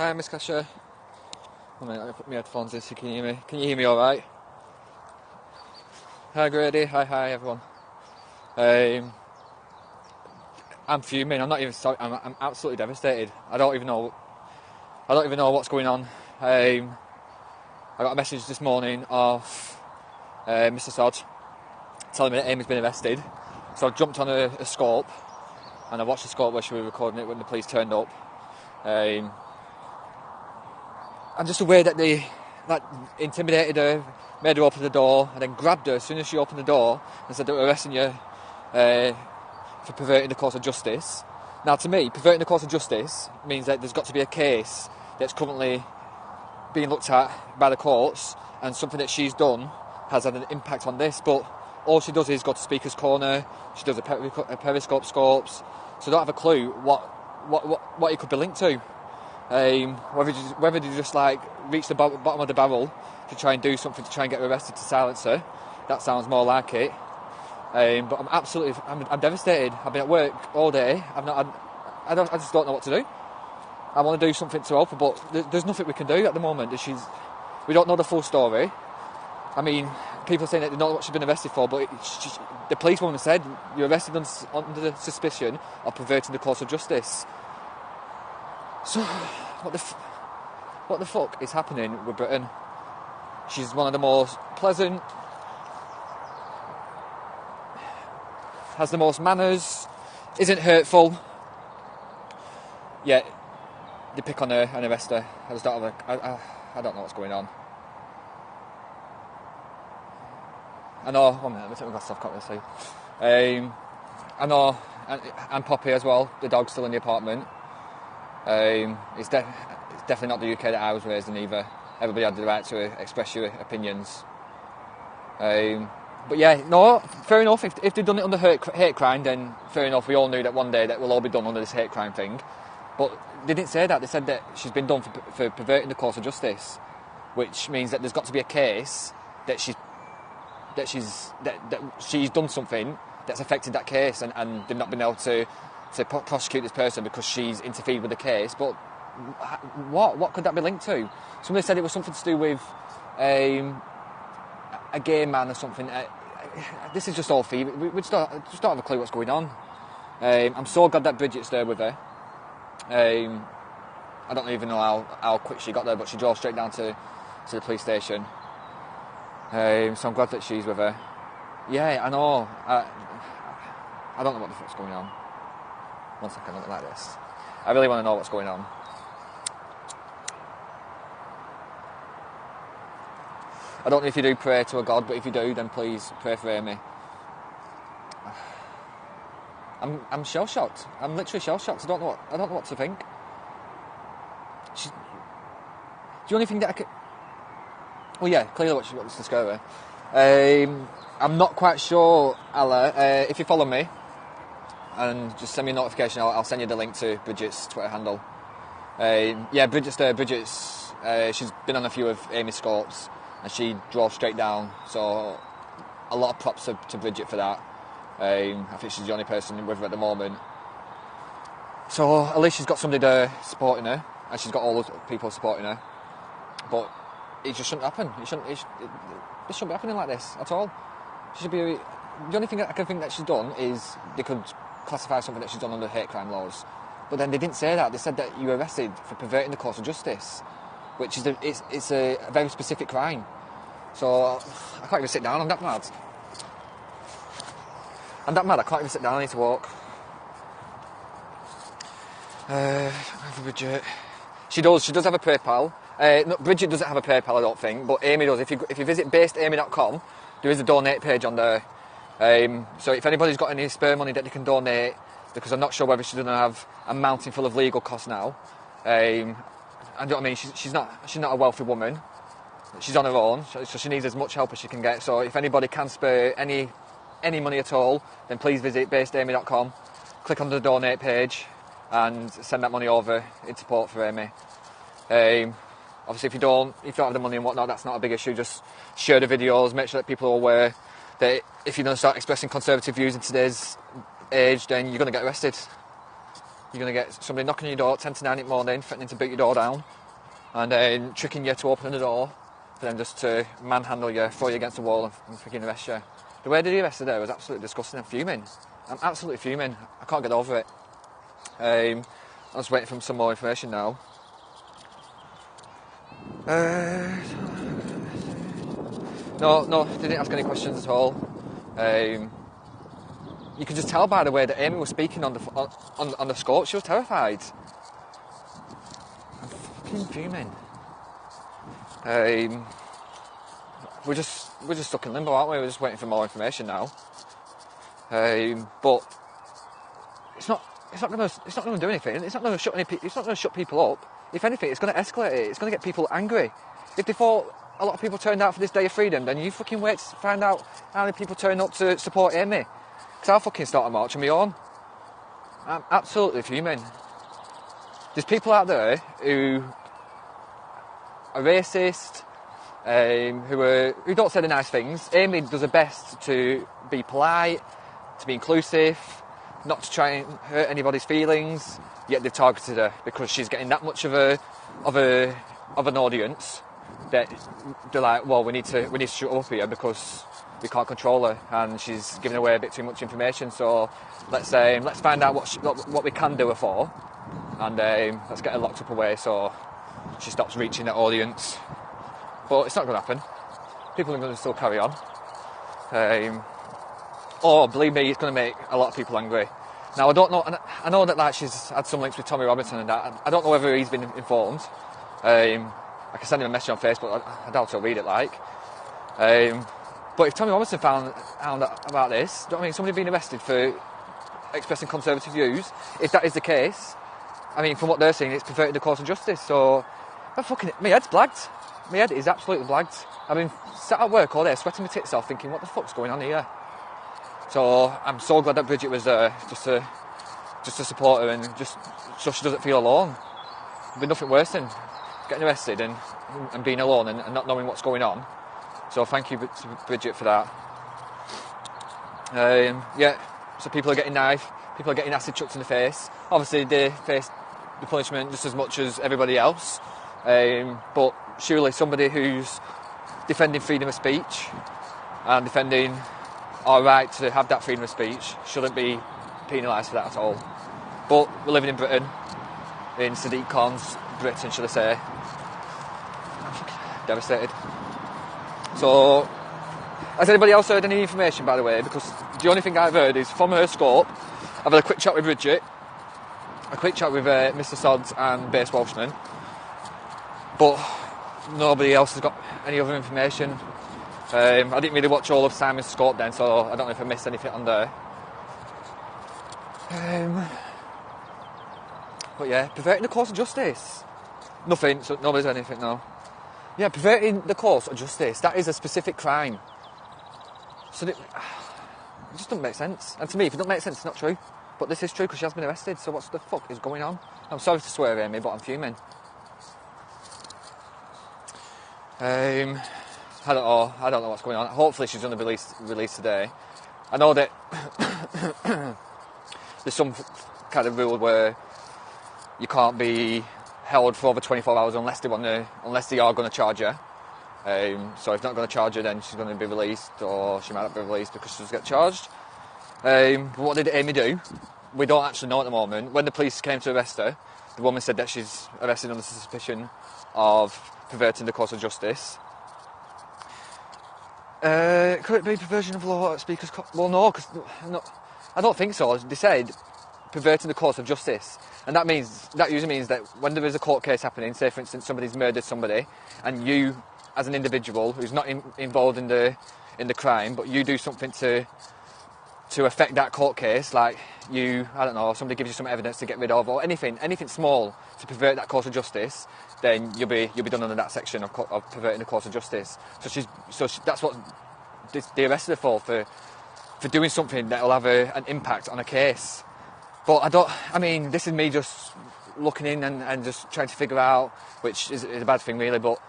Hi, Miss Kasha. Oh, mate, let me put my headphones in so you can hear me. Can you hear me alright? Hi, Grady. Hi, everyone. I'm fuming. I'm not even sorry. I'm absolutely devastated. I don't even know what's going on. I got a message this morning off Mr. Sod telling me that Amy's been arrested. So I jumped on a scope and I watched the scope where she was recording it when the police turned up. I'm just aware that they intimidated her, made her open the door, and then grabbed her as soon as she opened the door and said they were arresting you for perverting the course of justice. Now, to me, perverting the course of justice means that there's got to be a case that's currently being looked at by the courts, and something that she's done has had an impact on this. But all she does is go to Speaker's Corner. She does a Periscope scopes, so I don't have a clue what it could be linked to. Whether they just reach the bottom of the barrel to try and do something to try and get her arrested to silence her. That sounds more like it. But I'm devastated. I've been at work all day. I just don't know what to do. I want to do something to help her, but there's nothing we can do at the moment. We don't know the full story. I mean, people are saying that they know what she's been arrested for, but the policewoman said you're arrested under the suspicion of perverting the course of justice. So, what the fuck is happening with Britain? She's one of the most pleasant, has the most manners, isn't hurtful, yet they pick on her and arrest her. I don't know what's going on. I know, 1 minute, let me take my glasses off, can't really see. I know, and Poppy as well, the dog's still in the apartment. It's definitely not the UK that I was raised in either. Everybody had the right to express your opinions. But yeah, no, fair enough. If they'd done it under hate crime, then fair enough. We all knew that one day that will all be done under this hate crime thing. But they didn't say that. They said that she's been done for perverting the course of justice, which means that there's got to be a case that she's done something that's affected that case, and they've not been able to prosecute this person because she's interfered with the case. But what could that be linked to? Somebody said it was something to do with a gay man or something. This is just all fever. We just don't have a clue what's going on. I'm so glad that Bridget's there with her. I don't even know how quick she got there, but she drove straight down to the police station. So I'm glad that she's with her. Yeah, I know. I don't know what the fuck's going on. 1 second, look like this. I really want to know what's going on. I don't know if you do pray to a god, but if you do, then please pray for Amy. I'm shell shocked. I'm literally shell shocked. I don't know what to think. The only thing that I could. Well, yeah, clearly what wants to scare her. I'm not quite sure, Ella. If you follow me, and just send me a notification, I'll send you the link to Bridget's Twitter handle. Yeah, Bridget's there. She's been on a few of Amy's scopes, and she drove straight down. So a lot of props to Bridget for that. I think she's the only person with her at the moment. So at least she's got somebody there supporting her, and she's got all those people supporting her. But it just shouldn't happen. It shouldn't be happening like this at all. She should be. The only thing that I can think that she's done is they could classify something that she's done under hate crime laws. But then they didn't say that. They said that you were arrested for perverting the course of justice, which is it's a very specific crime. So I can't even sit down. I'm that mad. I can't even sit down. I need to walk. Bridget. She does have a PayPal. No, Bridget doesn't have a PayPal, I don't think, but Amy does. If you visit basedamy.com, there is a donate page on there. So if anybody's got any spare money that they can donate, because I'm not sure whether she's going to have a mountain full of legal costs now. I know what I mean. She's not a wealthy woman. She's on her own, so she needs as much help as she can get. So if anybody can spare any money at all, then please visit basedamy.com, click on the donate page, and send that money over in support for Amy. Obviously, if you don't have the money and whatnot, that's not a big issue. Just share the videos, make sure that people are aware that if you're going to start expressing conservative views in today's age, then you're going to get arrested. you're going to get somebody knocking on your door at 10 to 9 in the morning, threatening to beat your door down, and then tricking you to open the door, for them just to manhandle you, throw you against the wall and freaking arrest you. The way they arrested her was absolutely disgusting. I'm fuming. I'm absolutely fuming. I can't get over it. I'm just waiting for some more information now. No, didn't ask any questions at all. You could just tell by the way that Amy was speaking on the scope. She was terrified. I'm fucking fuming. We're just stuck in limbo, aren't we? We're just waiting for more information now. But it's not going to do anything. It's not going to shut people up. If anything, it's going to escalate it. It's going to get people angry. If they thought a lot of people turned out for this Day of Freedom, then you fucking wait to find out how many people turn up to support Amy. Because I'll fucking start a march on my own. I'm absolutely fuming. There's people out there who are racist, who don't say the nice things. Amy does her best to be polite, to be inclusive, not to try and hurt anybody's feelings. Yet they've targeted her because she's getting that much of an audience that they're like, well, we need to shut up here because we can't control her and she's giving away a bit too much information. So let's find out what we can do her for, and let's get her locked up away so she stops reaching that audience. But it's not going to happen. People are going to still carry on. Believe me, it's going to make a lot of people angry. Now, I don't know, and I know that like she's had some links with Tommy Robinson and that. I don't know whether he's been informed. I can send him a message on Facebook. I doubt he'll read it, like. But if Tommy Robinson found out about this, do you know what I mean? Somebody being arrested for expressing conservative views, if that is the case, I mean, from what they're saying, it's perverted the course of justice. So, my head's blagged. My head is absolutely blagged. I've been sat at work all day, sweating my tits off, thinking, what the fuck's going on here? So I'm so glad that Bridget was there, just to support her and just so she doesn't feel alone. There'd be nothing worse than getting arrested and being alone and not knowing what's going on. So thank you to Bridget for that. So people are getting knifed, people are getting acid chucked in the face. Obviously they face the punishment just as much as everybody else. But surely somebody who's defending freedom of speech and defending our right to have that freedom of speech shouldn't be penalised for that at all. But we're living in Britain, in Sadiq Khan's Britain, should I say. I'm fucking devastated. So, has anybody else heard any information, by the way? Because the only thing I've heard is from her scope. I've had a quick chat with Bridget, a quick chat with Mr. Sods and Base Welshman, but nobody else has got any other information. I didn't really watch all of Simon's scope then, so I don't know if I missed anything on there. But yeah, perverting the course of justice. Nothing, so nobody's heard anything now. Yeah, perverting the course of justice, that is a specific crime. So it just doesn't make sense. And to me, if it doesn't make sense, it's not true. But this is true because she has been arrested, so what the fuck is going on? I'm sorry to swear, Amy, but I'm fuming. I don't know what's going on. Hopefully she's going to be released today. I know that there's some kind of rule where you can't be held for over 24 hours unless they are going to charge her. So if they're not going to charge her, then she's going to be released, or she might not be released because she'll get charged. But what did Amy do? We don't actually know at the moment. When the police came to arrest her, the woman said that she's arrested under suspicion of perverting the course of justice. Could it be perversion of law at Speaker's Court? Well, no, because I don't think so. They said perverting the course of justice, and that usually means that when there is a court case happening, say for instance somebody's murdered somebody, and you, as an individual who's not involved in the crime, but you do something to affect that court case, like somebody gives you some evidence to get rid of, or anything small to pervert that course of justice, then you'll be done under that section of perverting the course of justice. So that's what they arrested her for doing something that will have an impact on a case. But this is me just looking in and just trying to figure out, which is a bad thing really, but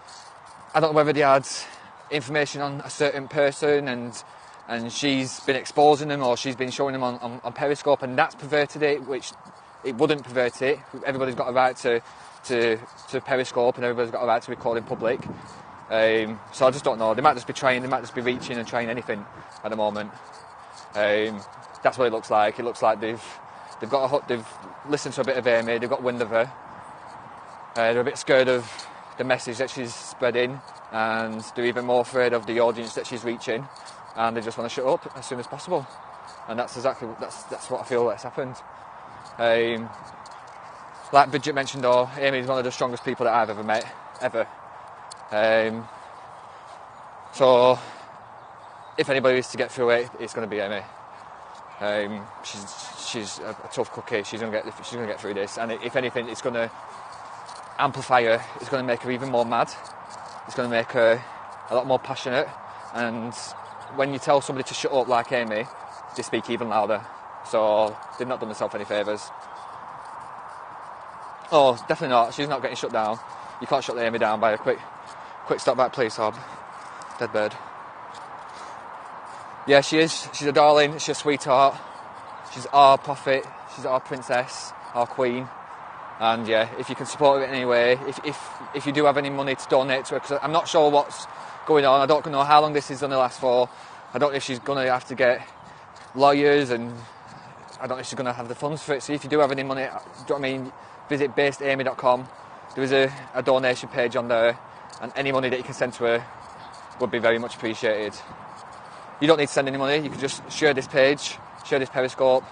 I don't know whether they had information on a certain person and she's been exposing them, or she's been showing them on Periscope, and that's perverted it, which it wouldn't pervert it. Everybody's got a right to Periscope, and everybody's got a right to record in public. So I just don't know. They might just be trying. They might just be reaching and trying anything at the moment. That's what it looks like. It looks like they've listened to a bit of Amy. They've got wind of her. They're a bit scared of the message that she's spreading, and they're even more afraid of the audience that she's reaching, and they just want to shut up as soon as possible. And that's what I feel that's happened. Like Bridget mentioned, though, Amy's one of the strongest people that I've ever met, ever. So if anybody is to get through it, it's going to be Amy. She's a tough cookie. She's going to get through this, and if anything, it's going to amplify her. It's going to make her even more mad. It's going to make her a lot more passionate. And when you tell somebody to shut up like Amy, they speak even louder. So they've not done themselves any favours. Oh, definitely not. She's not getting shut down. You can't shut Amy down by a quick stop back, please, Hob. Dead bird. Yeah, she is. She's a darling. She's a sweetheart. She's our prophet. She's our princess, our queen. And yeah, if you can support her in any way, if you do have any money to donate to her, because I'm not sure what's going on. I don't know how long this is going to last for. I don't know if she's going to have to get lawyers, and I don't know if she's going to have the funds for it. So if you do have any money, do you know what I mean? Visit basedamy.com. There is a donation page on there, and any money that you can send to her would be very much appreciated. You don't need to send any money. You can just share this page, share this Periscope,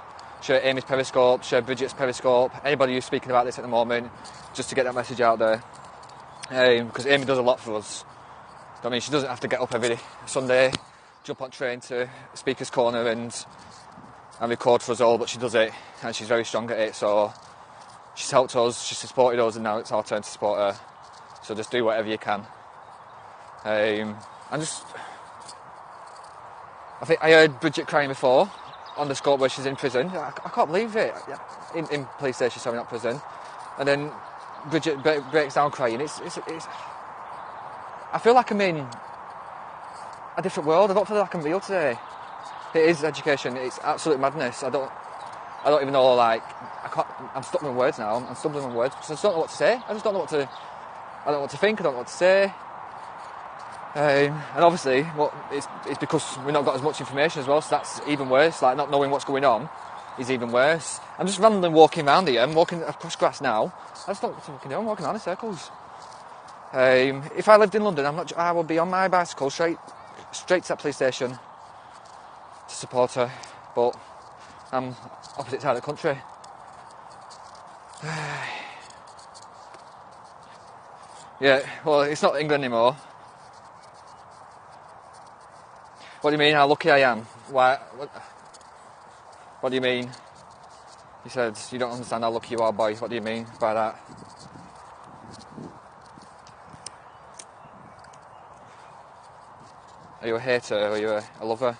share Amy's Periscope, share Bridget's Periscope, anybody who's speaking about this at the moment, just to get that message out there. Because Amy does a lot for us. I mean, she doesn't have to get up every Sunday, jump on train to Speaker's Corner and record for us all, but she does it, and she's very strong at it. So she's helped us, she's supported us, and now it's our turn to support her. So just do whatever you can. I think I heard Bridget crying before on the scope where she's in prison. I can't believe it. In police station, sorry, not prison. And then Bridget breaks down crying. It's I feel like I'm in a different world. I don't feel like I'm real today. It is education. It's absolute madness. I don't even know, like, I'm stuck with words now. I'm stumbling with words because I just don't know what to say. I don't know what to think. I don't know what to say. And obviously, it's because we've not got as much information as well, so that's even worse. Like, not knowing what's going on is even worse. I'm just randomly walking around here. I'm walking across grass now. I just don't know what to fucking do. I'm walking around in circles. If I lived in London, I would be on my bicycle straight to that police station to support her. But I'm opposite side of the country. Yeah, well, it's not England anymore. What do you mean, how lucky I am? Why? What do you mean? He said, you don't understand how lucky you are, boy. What do you mean by that? Are you a hater or are you a lover?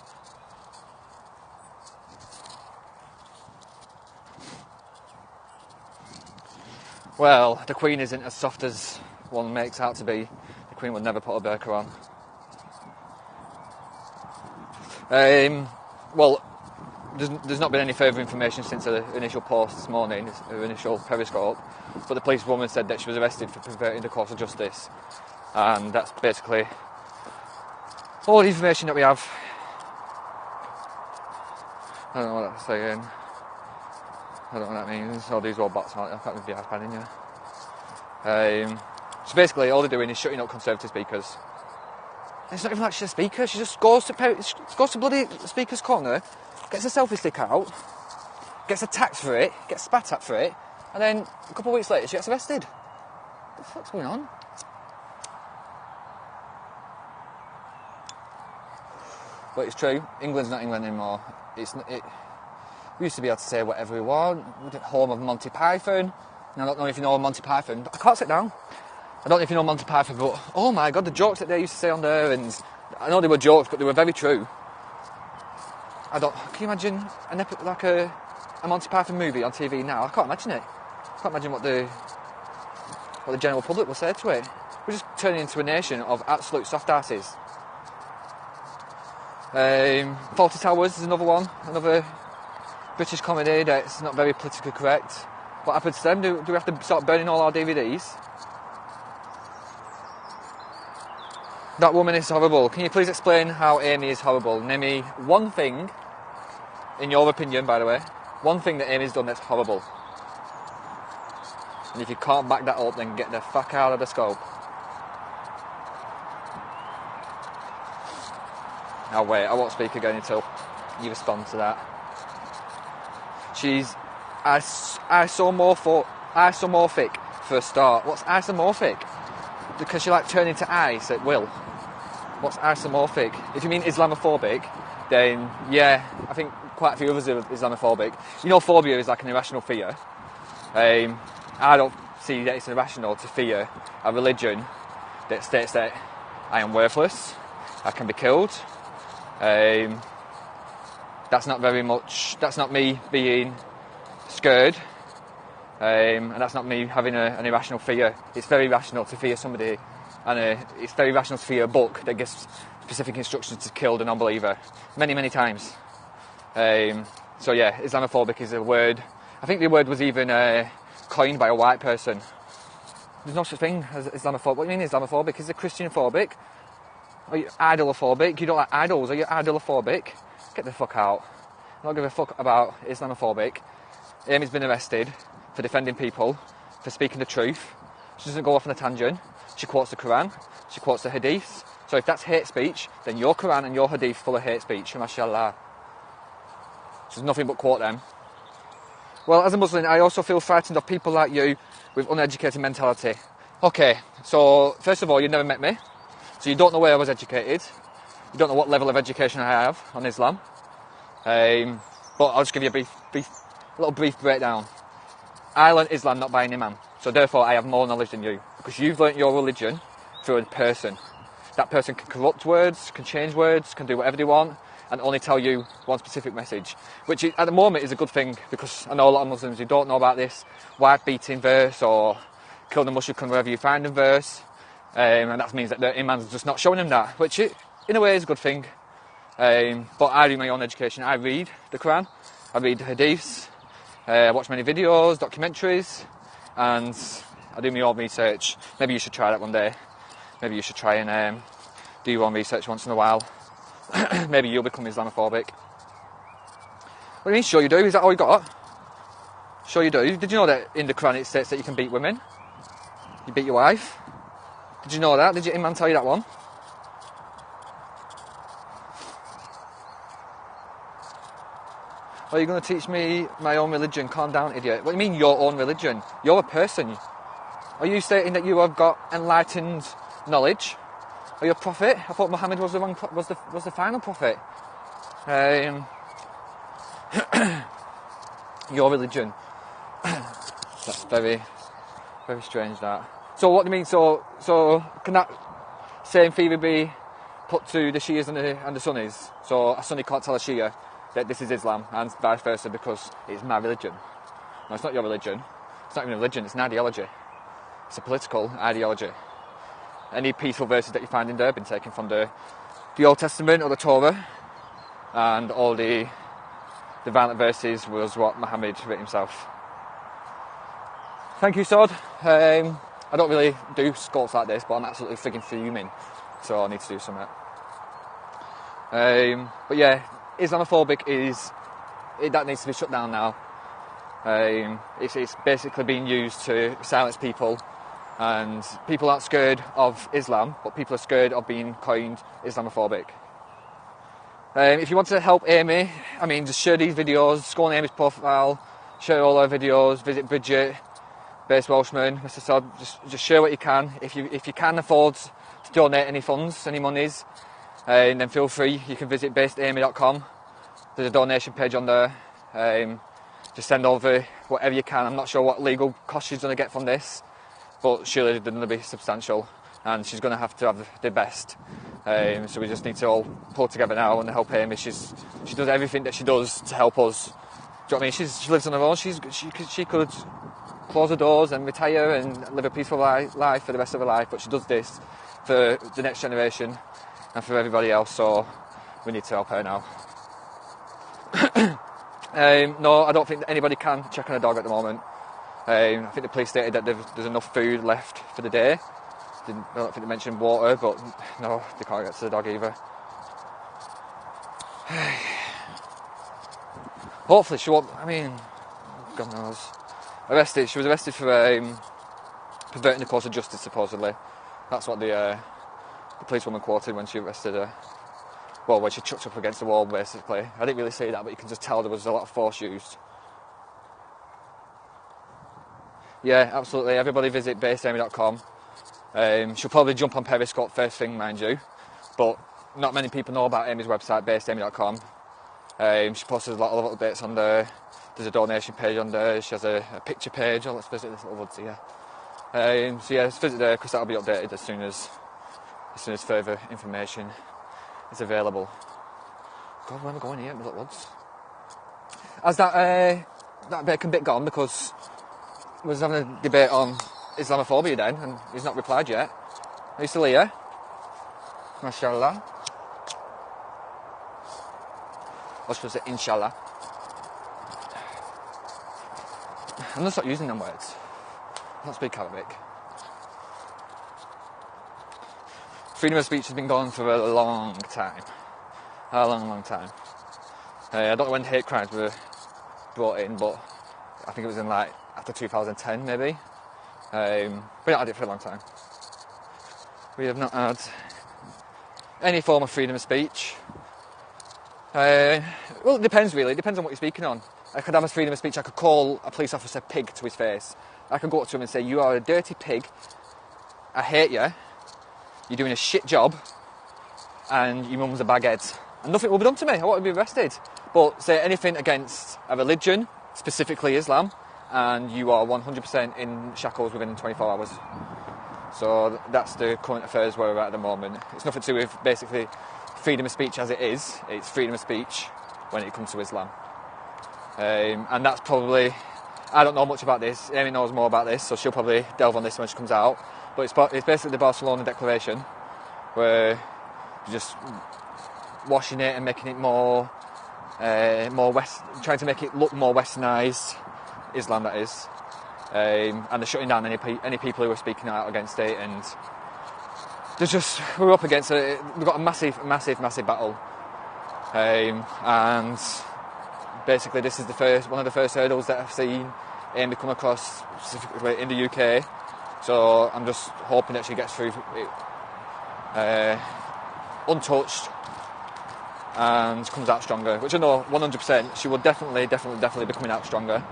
Well, the Queen isn't as soft as one makes out to be. The Queen would never put a burqa on. Well, there's not been any further information since her initial post this morning, her initial Periscope, but the police woman said that she was arrested for perverting the course of justice, and that's basically all the information that we have. I don't know what that's saying. I don't know what that means. All these robots, aren't they? I can't read the iPad in here. So basically, all they're doing is shutting up Conservative speakers. It's not even like she's a speaker. She just goes to bloody Speaker's Corner, gets a selfie stick out, gets attacked for it, gets spat at for it, and then a couple of weeks later she gets arrested. What the fuck's going on? But it's true. England's not England anymore. We used to be able to say whatever we want. We're the home of Monty Python. And I don't know if you know Monty Python, but I can't sit down. I don't know if you know Monty Python, but oh my god, the jokes that they used to say on there, and I know they were jokes, but they were very true. Can you imagine a Monty Python movie on TV now? I can't imagine it. I can't imagine what the general public will say to it. We're just turning into a nation of absolute soft asses. 40 Towers is another one, another British comedy that's not very politically correct. What happens to them? Do we have to start burning all our DVDs? That woman is horrible. Can you please explain how Amy is horrible? Name me one thing, in your opinion, by the way, one thing that Amy's done that's horrible. And if you can't back that up, then get the fuck out of the scope. Now wait, I won't speak again until you respond to that. She's isomorphic for a start. What's isomorphic? Because she like turn into ice at will. What's isomorphic? If you mean Islamophobic, then yeah, I think quite a few others are Islamophobic. You know, phobia is like an irrational fear. I don't see that it's irrational to fear a religion that states that I am worthless, I can be killed. That's not very much, that's not me being scared, and that's not me having an irrational fear. It's very rational to fear somebody, and it's very rational to fear a book that gives specific instructions to kill the non-believer many, many times. So yeah, Islamophobic is a word. I think the word was even coined by a white person. There's no such thing as Islamophobic. What do you mean Islamophobic? Is it Christianophobic? Are you idolophobic? You don't like idols? Are you idolophobic? Get the fuck out. I don't give a fuck about Islamophobic. Amy's been arrested for defending people, for speaking the truth. She doesn't go off on a tangent. She quotes the Quran. She quotes the Hadiths. So if that's hate speech, then your Quran and your Hadith full of hate speech. MashaAllah. She does nothing but quote them. Well, as a Muslim, I also feel frightened of people like you with uneducated mentality. Okay, so first of all, you never met me, so you don't know where I was educated. You don't know what level of education I have on Islam. But I'll just give you a little brief breakdown. I learned Islam not by an imam, so therefore I have more knowledge than you, because you've learnt your religion through a person. That person can corrupt words, can change words, can do whatever they want, and only tell you one specific message, which at the moment is a good thing, because I know a lot of Muslims who don't know about this wife beating verse or kill the mushrik wherever you find them verse, and that means that the imam's just not showing them that, which in a way is a good thing. But I do my own education. I read the Quran, I read the Hadiths, I watch many videos, documentaries, and I do my own research. Maybe you should try that one day. Maybe you should try and do your own research once in a while. Maybe you'll become Islamophobic. What do you mean, sure you do? Is that all you got? Sure you do. Did you know that in the Quran it states that you can beat women? You beat your wife? Did you know that? Did your imam tell you that one? Are you going to teach me my own religion? Calm down, idiot. What do you mean your own religion? You're a person. Are you stating that you have got enlightened knowledge? Are you a prophet? I thought Muhammad was the final prophet. Your religion. That's very, very strange, that. So what do you mean? So can that same theory be put to the Shias and the Sunnis? So a Sunni can't tell a Shia that this is Islam, and vice versa, because it's my religion. No, it's not your religion. It's not even a religion, it's an ideology. It's a political ideology. Any peaceful verses that you find in there have been taken from the Old Testament or the Torah, and all the violent verses was what Muhammad wrote himself. Thank you, Sod. I don't really do scopes like this, but I'm absolutely frigging fuming, so I need to do something. But yeah, Islamophobic that needs to be shut down now. It's basically being used to silence people, and people aren't scared of Islam, but people are scared of being coined Islamophobic. If you want to help Amy, I mean, just share these videos, go on Amy's profile, share all her videos, visit Bridget, Base Welshman, Mr. Sod, just share what you can. If you can afford to donate any funds, any monies, then feel free. You can visit basedamy.com. There's a donation page on there. Just send over whatever you can. I'm not sure what legal cost she's going to get from this, but surely they're going to be substantial, and she's going to have the best. So we just need to all pull together now and help Amy. She does everything that she does to help us. Do you know what I mean? She lives on her own. She could close the doors and retire and live a peaceful life for the rest of her life, but she does this for the next generation and for everybody else, so we need to help her now. No, I don't think that anybody can check on a dog at the moment. I think the police stated that there's enough food left for the day. I don't think they mentioned water, but no, they can't get to the dog either. Hopefully she won't, I mean, God knows. She was arrested for perverting the course of justice, supposedly. That's what the policewoman quoted when she arrested her. Well, when she chucked up against the wall, basically. I didn't really see that, but you can just tell there was a lot of force used. Yeah, absolutely. Everybody visit basedamy.com. She'll probably jump on Periscope first thing, mind you. But not many people know about Amy's website, basedamy.com. She posts a lot of updates on there. There's a donation page on there. She has a picture page. Oh, let's visit this little woods here. So yeah, let's visit there because that'll be updated as soon as further information is available. God, where am I going here? Little woods. Has that bacon bit gone? Because we was having a debate on Islamophobia then, and he's not replied yet. Are you still here? Mashallah. I was supposed to say inshallah. I'm going to start using them words. I don't speak Arabic. Freedom of speech has been going for a long time. A long time. I don't know when hate crimes were brought in, but I think it was in like after 2010 maybe. We haven't had it for a long time. We have not had any form of freedom of speech. Well, it depends really. It depends on what you're speaking on. I could have a freedom of speech. I could call a police officer pig to his face. I could go up to him and say, "You are a dirty pig. I hate you. You're doing a shit job. And your mum's a baghead." And nothing will be done to me. I won't be arrested. But say anything against a religion, specifically Islam, and you are 100% in shackles within 24 hours. So that's the current affairs where we're at the moment. It's nothing to do with basically freedom of speech as it is. It's freedom of speech when it comes to Islam. And that's probably, I don't know much about this. Amy knows more about this, so she'll probably delve on this when she comes out. But it's basically the Barcelona Declaration, where you're just washing it and making it more trying to make it look more westernised, Islam that is. And they're shutting down any people who are speaking out against it, and we're up against it. We've got a massive battle, and basically this is one of the first hurdles that I've seen Amy come across specifically in the UK. So I'm just hoping that she gets through it untouched and comes out stronger, which I know 100% she will definitely be coming out stronger.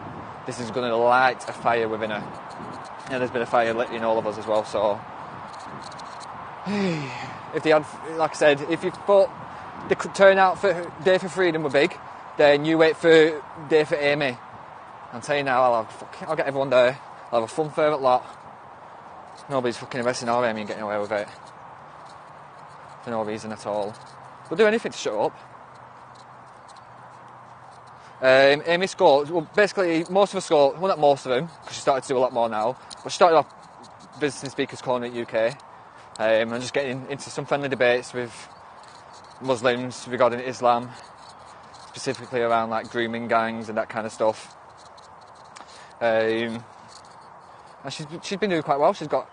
This is going to light a fire within her, and there's been a fire lit in all of us as well. So if they had, like I said, if you thought the turnout for Day for Freedom were big, then you wait for Day for Amy. I'm telling you now, I'll get everyone there. I'll have a fun fair lot. Nobody's fucking arresting our Amy and getting away with it for no reason at all. They'll do anything to shut up. Amy scored, well, basically most of her score, well, not most of them, because she started to do a lot more now, but she started off visiting speakers calling it UK, and just getting into some friendly debates with Muslims regarding Islam, specifically around like grooming gangs and that kind of stuff. And she's been doing quite well. She's got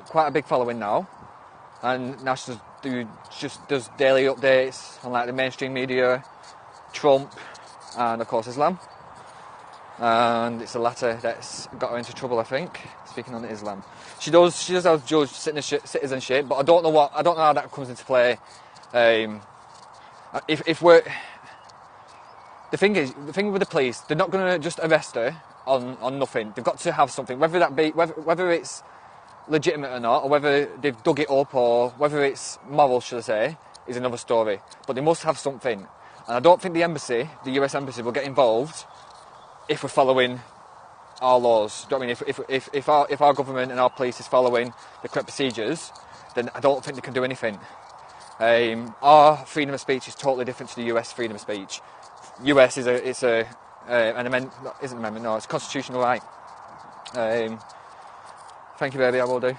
quite a big following now, and now she just does daily updates on like the mainstream media, Trump, and of course Islam. And it's the latter that's got her into trouble, I think. Speaking on Islam, she does have dual citizenship, but I don't know how that comes into play. If we're the thing with the police, they're not going to just arrest her on nothing. They've got to have something, whether it's legitimate or not, or whether they've dug it up, or whether it's moral, should I say, is another story. But they must have something, and I don't think the US embassy, will get involved if we're following our laws. Do you know what I mean? If our government and our police is following the correct procedures, then I don't think they can do anything. Our freedom of speech is totally different to the US freedom of speech. US is it's a constitutional right. Thank you, baby, I will do.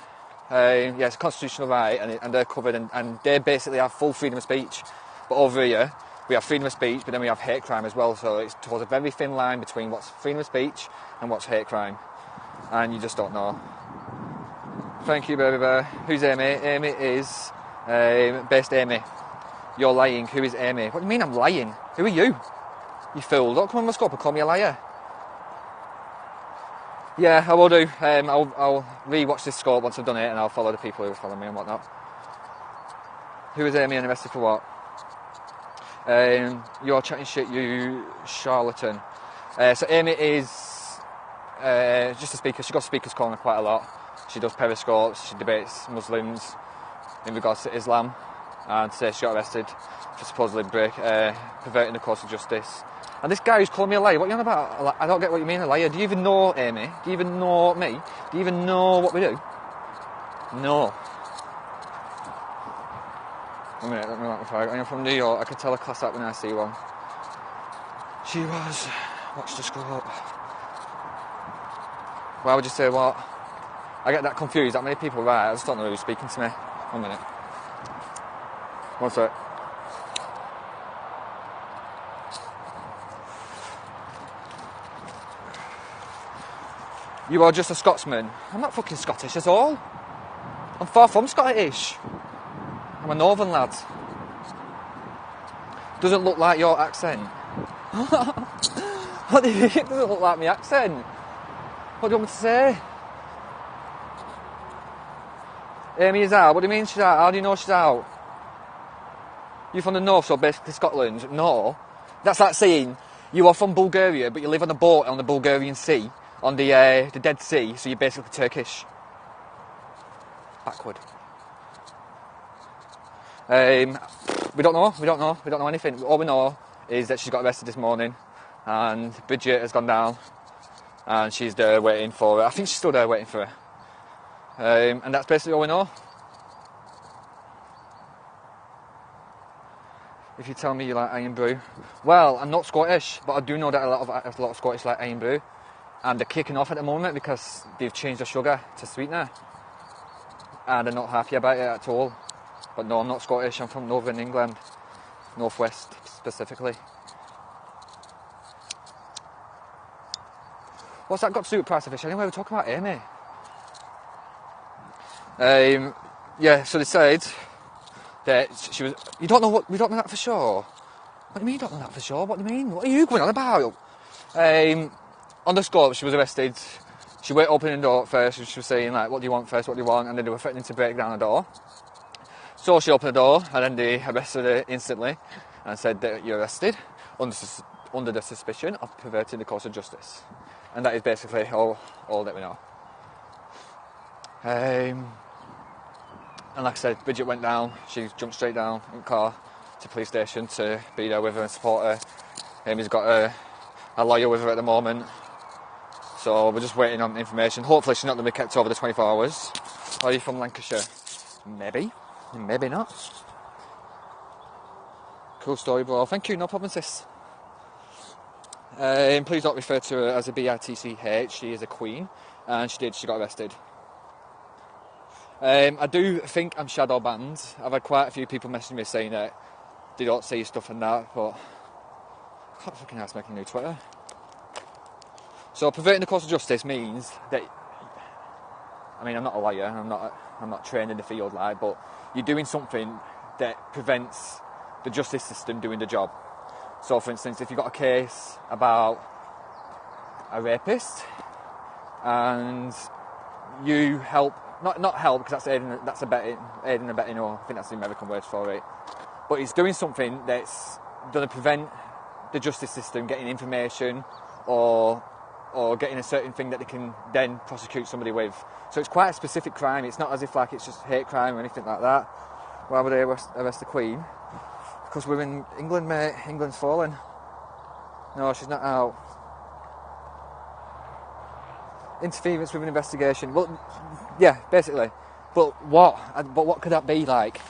Yeah, it's a constitutional right, and they're covered, and they basically have full freedom of speech. But over here, we have freedom of speech, but then we have hate crime as well, so it's towards a very thin line between what's freedom of speech and what's hate crime. and you just don't know. Thank you, baby bear. Who's Amy? Amy is based Amy. You're lying. Who is Amy? What do you mean I'm lying? Who are you? You fool. Don't come on my scope and call me a liar. Yeah, I will do. I'll re-watch this scope once I've done it, and I'll follow the people who follow me and whatnot. Who is Amy and arrested for what? You're chatting shit, you charlatan. So Amy is just a speaker. She got speakers calling her quite a lot. She does periscopes. She debates Muslims in regards to Islam, and today she got arrested for supposedly perverting the course of justice. And this guy who's calling me a liar, what are you on about? I don't get what you mean, a liar. Do you even know Amy? Do you even know me? Do you even know what we do? No. One minute, let me light my fire. I'm from New York. I can tell a class act when I see one. She was. Watch the scope. Why would you say what? I get that confused. That many people, right? I just don't know who's speaking to me. 1 minute. One sec. You are just a Scotsman. I'm not fucking Scottish at all. I'm far from Scottish. I'm a northern lad. Doesn't look like your accent. What do you mean it doesn't look like my accent? What do you want me to say? Amy is out. What do you mean she's out? How do you know she's out? You're from the north, so basically Scotland? No. That's like saying you are from Bulgaria, but you live on a boat on the Bulgarian Sea, on the Dead Sea, so you're basically Turkish. Backward. We don't know anything. All we know is that she got arrested this morning, and Bridget has gone down, and she's there waiting for her. I think she's still there waiting for her. And that's basically all we know. If you tell me you like iron brew, well, I'm not Scottish, but I do know that a lot of Scottish like iron brew, and they're kicking off at the moment because they've changed the sugar to sweetener, and they're not happy about it at all. But no, I'm not Scottish. I'm from Northern England, Northwest specifically. What's that got to do with price of fish? Anyway, we're talking about Amy. Yeah, so they said that she was. You don't know what? We don't know that for sure. What do you mean you don't know that for sure? What do you mean? What are you going on about? On the scope, she was arrested. She went opening the door at first, and she was saying like, "What do you want first? What do you want?" And then they were threatening to break down the door. So she opened the door, and then they arrested her instantly, and said that you're arrested under the suspicion of perverting the course of justice. And that is basically all that we know. And like I said, Bridget went down. She jumped straight down in the car to the police station to be there with her and support her. Amy's got a lawyer with her at the moment. So we're just waiting on information. Hopefully she's not going to be kept over the 24 hours. Are you from Lancashire? Maybe. Maybe not. Cool story, bro. Thank you. No problem, sis. Please don't refer to her as a bitch. She is a queen. And she got arrested. I do think I'm shadow banned. I've had quite a few people messaging me saying that they don't see stuff and that, but I can't fucking ask making a new Twitter. So perverting the course of justice means that, I mean, I'm not a liar, I'm not trained in the field, like, but you're doing something that prevents the justice system doing the job. So, for instance, if you've got a case about a rapist and you help, not help because that's aiding and abetting, or I think that's the American word for it, but it's doing something that's going to prevent the justice system getting information or getting a certain thing that they can then prosecute somebody with. So it's quite a specific crime. It's not as if like it's just hate crime or anything like that. Why would they arrest the Queen? Because we're in England, mate. England's fallen. No, she's not out. Interference with an investigation. Well, yeah, basically. But what? But what could that be like?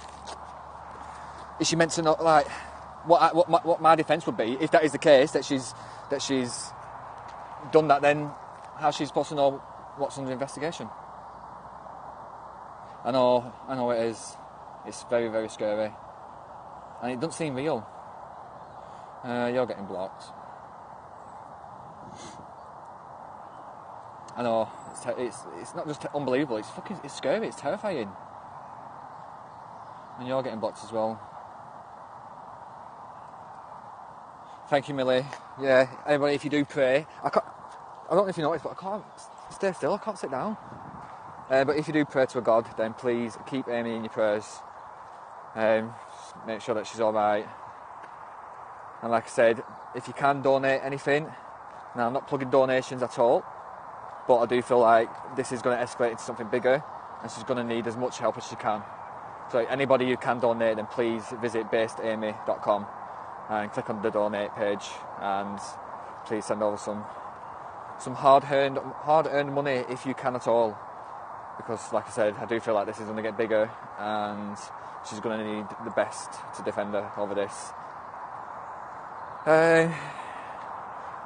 Is she meant to not like? What my defence would be if that is the case, that she's done that, then how's she supposed to know what's under investigation? I know it is. It's very, very scary. And it doesn't seem real. You're getting blocked. I know, It's not just unbelievable. It's scary. It's terrifying. And you're getting blocked as well. Thank you, Millie. Yeah, everybody, if you do pray, I don't know if you noticed, but I can't stay still. I can't sit down. But if you do pray to a God, then please keep Amy in your prayers. Make sure that she's all right. And like I said, if you can donate anything, now I'm not plugging donations at all, but I do feel like this is going to escalate into something bigger, and she's going to need as much help as she can. So anybody who can donate, then please visit basedamy.com and click on the donate page, and please send over some hard-earned money if you can at all, because like I said, I do feel like this is going to get bigger, and she's going to need the best to defend her over this.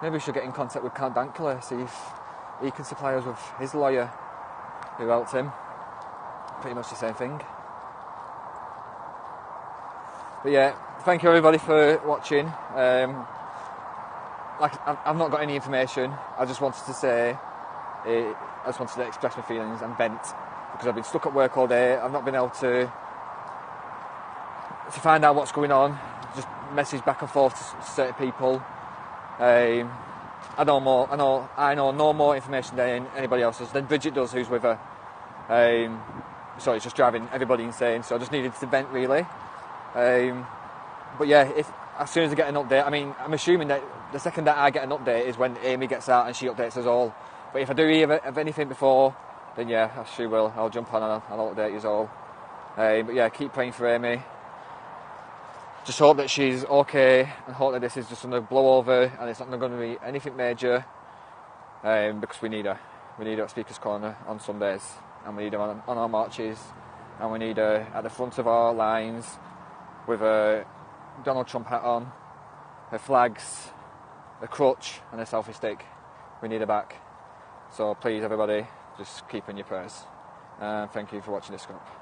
Maybe we should get in contact with Count Dankula, see if he can supply us with his lawyer who helped him. Pretty much the same thing. But yeah, thank you everybody for watching. I've not got any information. I just wanted to say, I just wanted to express my feelings and vent, because I've been stuck at work all day. I've not been able to find out what's going on. Just message back and forth to certain people. I know no more information than anybody else does. Than Bridget does, who's with her. So it's just driving everybody insane. So I just needed to vent, really. But yeah, as soon as I get an update, I mean, I'm assuming that the second that I get an update is when Amy gets out and she updates us all. But if I do hear of anything before, then yeah, she will. I'll jump on and I'll update you all. But yeah, keep praying for Amy. Just hope that she's okay, and hope that this is just going to blow over and it's not going to be anything major, because we need her. We need her at Speaker's Corner on Sundays, and we need her on our marches, and we need her at the front of our lines with a Donald Trump hat on, her flags, a crutch and a selfie stick. We need her back. So please everybody, just keep in your prayers. Thank you for watching this scope.